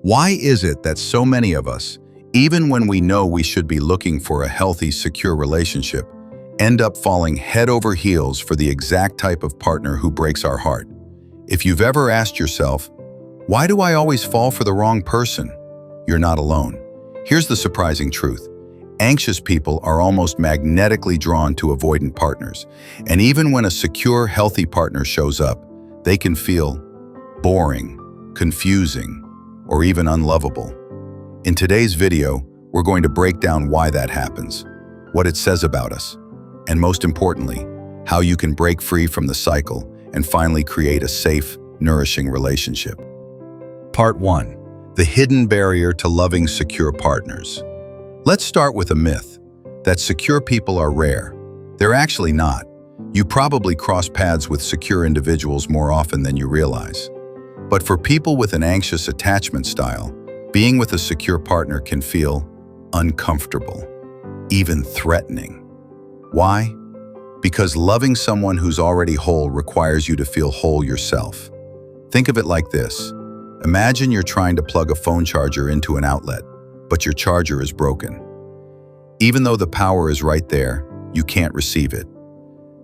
Why is it that so many of us, even when we know we should be looking for a healthy, secure relationship, end up falling head over heels for the exact type of partner who breaks our heart? If you've ever asked yourself, why do I always fall for the wrong person? You're not alone. Here's the surprising truth. Anxious people are almost magnetically drawn to avoidant partners. And even when a secure, healthy partner shows up, they can feel boring, confusing, or even unlovable. In today's video, we're going to break down why that happens, what it says about us, and most importantly, how you can break free from the cycle and finally create a safe, nourishing relationship. Part 1. The hidden barrier to loving secure partners. Let's start with a myth, that secure people are rare. They're actually not. You probably cross paths with secure individuals more often than you realize. But for people with an anxious attachment style, being with a secure partner can feel uncomfortable, even threatening. Why? Because loving someone who's already whole requires you to feel whole yourself. Think of it like this. Imagine you're trying to plug a phone charger into an outlet, but your charger is broken. Even though the power is right there, you can't receive it.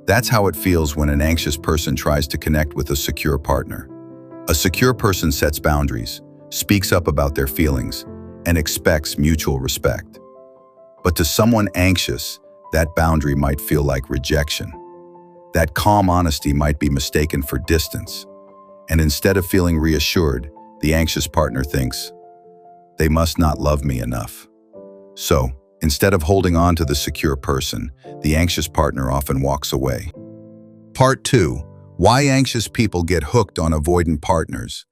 That's how it feels when an anxious person tries to connect with a secure partner. A secure person sets boundaries, speaks up about their feelings, and expects mutual respect. But to someone anxious, that boundary might feel like rejection. That calm honesty might be mistaken for distance. And instead of feeling reassured, the anxious partner thinks, they must not love me enough. So, instead of holding on to the secure person, the anxious partner often walks away. Part 2. Why anxious people get hooked on avoidant partners.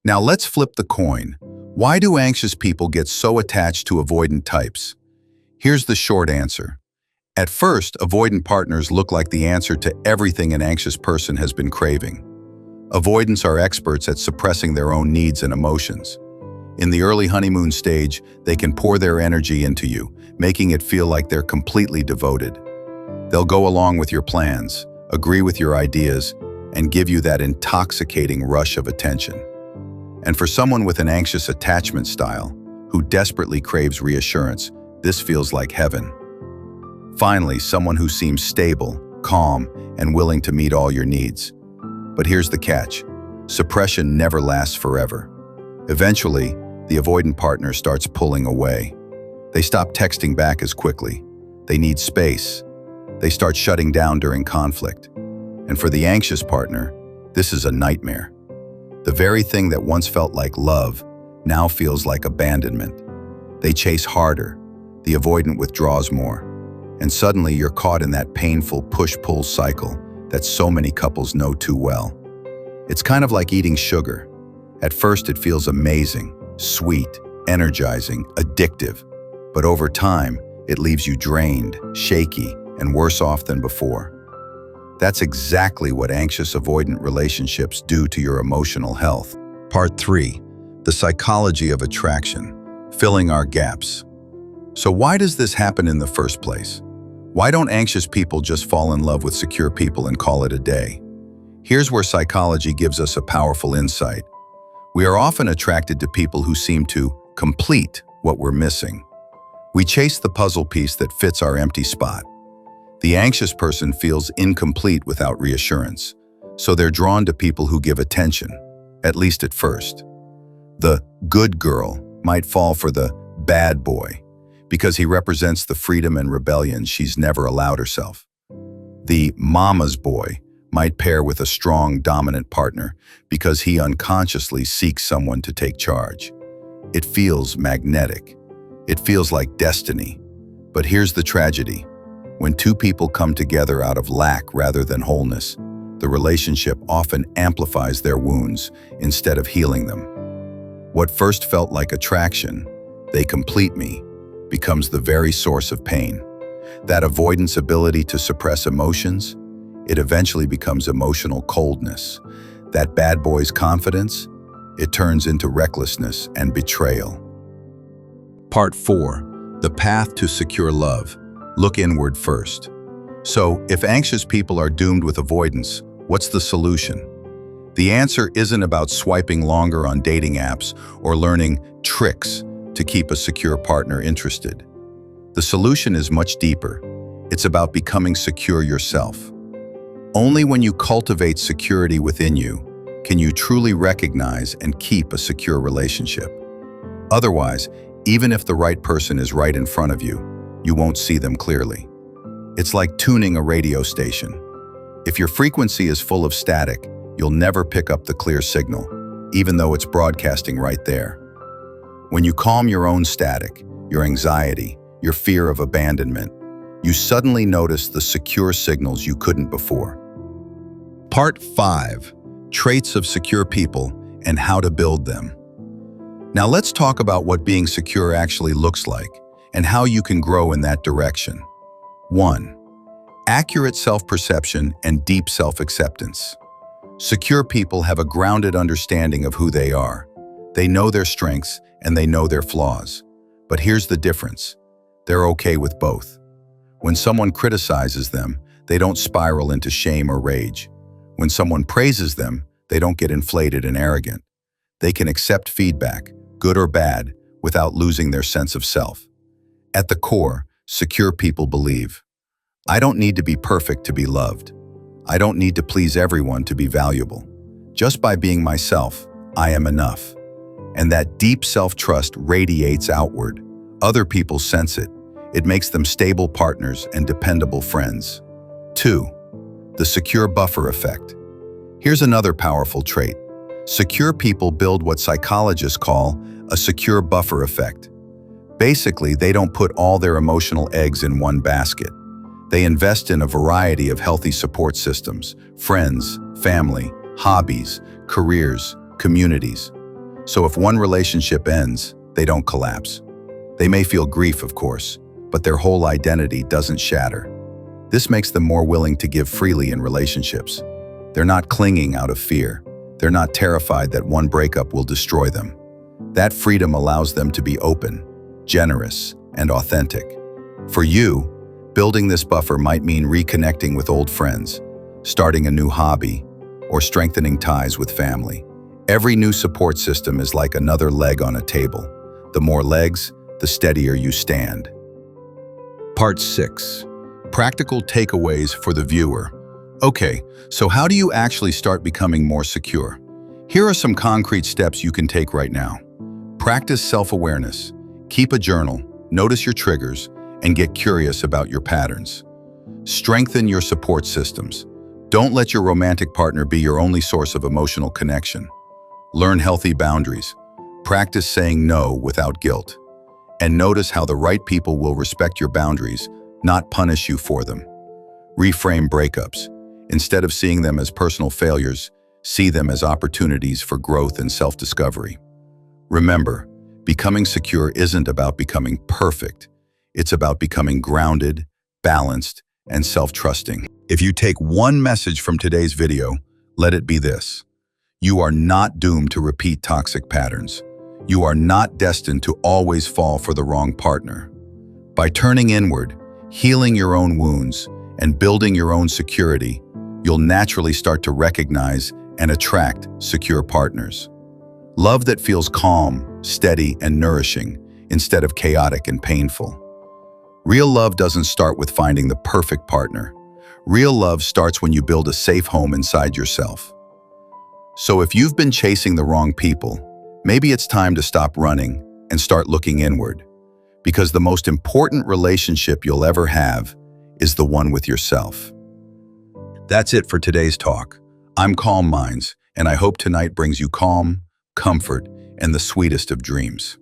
Now let's flip the coin. Why do anxious people get so attached to avoidant types? Here's the short answer. At first, avoidant partners look like the answer to everything an anxious person has been craving. Avoidants are experts at suppressing their own needs and emotions. In the early honeymoon stage, they can pour their energy into you, making it feel like they're completely devoted. They'll go along with your plans, agree with your ideas, and give you that intoxicating rush of attention. And for someone with an anxious attachment style, who desperately craves reassurance, this feels like heaven. Finally, someone who seems stable, calm, and willing to meet all your needs. But here's the catch. Suppression never lasts forever. Eventually, the avoidant partner starts pulling away. They stop texting back as quickly. They need space. They start shutting down during conflict. And for the anxious partner, this is a nightmare. The very thing that once felt like love now feels like abandonment. They chase harder. The avoidant withdraws more. And suddenly you're caught in that painful push-pull cycle that so many couples know too well. It's kind of like eating sugar. At first it feels amazing, sweet, energizing, addictive. But over time, it leaves you drained, shaky, and worse off than before. That's exactly what anxious avoidant relationships do to your emotional health. Part 3. The psychology of attraction, filling our gaps. So why does this happen in the first place? Why don't anxious people just fall in love with secure people and call it a day? Here's where psychology gives us a powerful insight. We are often attracted to people who seem to complete what we're missing. We chase the puzzle piece that fits our empty spot. The anxious person feels incomplete without reassurance, so they're drawn to people who give attention, at least at first. The good girl might fall for the bad boy because he represents the freedom and rebellion she's never allowed herself. The mama's boy might pair with a strong, dominant partner because he unconsciously seeks someone to take charge. It feels magnetic. It feels like destiny. But here's the tragedy. When two people come together out of lack rather than wholeness, the relationship often amplifies their wounds instead of healing them. What first felt like attraction, they complete me, becomes the very source of pain. That avoidance ability to suppress emotions, it eventually becomes emotional coldness. That bad boy's confidence, it turns into recklessness and betrayal. Part 4. The path to secure love. Look inward first. So, if anxious people are doomed with avoidance, what's the solution? The answer isn't about swiping longer on dating apps or learning tricks to keep a secure partner interested. The solution is much deeper. It's about becoming secure yourself. Only when you cultivate security within you can you truly recognize and keep a secure relationship. Otherwise, even if the right person is right in front of you, you won't see them clearly. It's like tuning a radio station. If your frequency is full of static, you'll never pick up the clear signal, even though it's broadcasting right there. When you calm your own static, your anxiety, your fear of abandonment, you suddenly notice the secure signals you couldn't before. Part 5. Traits of secure people and how to build them. Now let's talk about what being secure actually looks like and how you can grow in that direction. 1. Accurate self-perception and deep self-acceptance. Secure people have a grounded understanding of who they are. They know their strengths and they know their flaws. But here's the difference. They're okay with both. When someone criticizes them, they don't spiral into shame or rage. When someone praises them, they don't get inflated and arrogant. They can accept feedback, good or bad, without losing their sense of self. At the core, secure people believe, I don't need to be perfect to be loved. I don't need to please everyone to be valuable. Just by being myself, I am enough. And that deep self-trust radiates outward. Other people sense it. It makes them stable partners and dependable friends. 2. The secure buffer effect. Here's another powerful trait. Secure people build what psychologists call a secure buffer effect. Basically, they don't put all their emotional eggs in one basket. They invest in a variety of healthy support systems, friends, family, hobbies, careers, communities. So if one relationship ends, they don't collapse. They may feel grief, of course, but their whole identity doesn't shatter. This makes them more willing to give freely in relationships. They're not clinging out of fear. They're not terrified that one breakup will destroy them. That freedom allows them to be open, generous, and authentic. For you, building this buffer might mean reconnecting with old friends, starting a new hobby, or strengthening ties with family. Every new support system is like another leg on a table. The more legs, the steadier you stand. Part 6. Practical takeaways for the viewer. Okay, so how do you actually start becoming more secure? Here are some concrete steps you can take right now. Practice self-awareness. Keep a journal, notice your triggers, and get curious about your patterns. Strengthen your support systems. Don't let your romantic partner be your only source of emotional connection. Learn healthy boundaries. Practice saying no without guilt. And notice how the right people will respect your boundaries, not punish you for them. Reframe breakups. Instead of seeing them as personal failures, see them as opportunities for growth and self-discovery. Remember, becoming secure isn't about becoming perfect. It's about becoming grounded, balanced, and self-trusting. If you take one message from today's video, let it be this. You are not doomed to repeat toxic patterns. You are not destined to always fall for the wrong partner. By turning inward, healing your own wounds, and building your own security, you'll naturally start to recognize and attract secure partners. Love that feels calm, steady, and nourishing instead of chaotic and painful. Real love doesn't start with finding the perfect partner. Real love starts when you build a safe home inside yourself. So if you've been chasing the wrong people, maybe it's time to stop running and start looking inward. Because the most important relationship you'll ever have is the one with yourself. That's it for today's talk. I'm Calm Minds, and I hope tonight brings you calm, comfort, and the sweetest of dreams.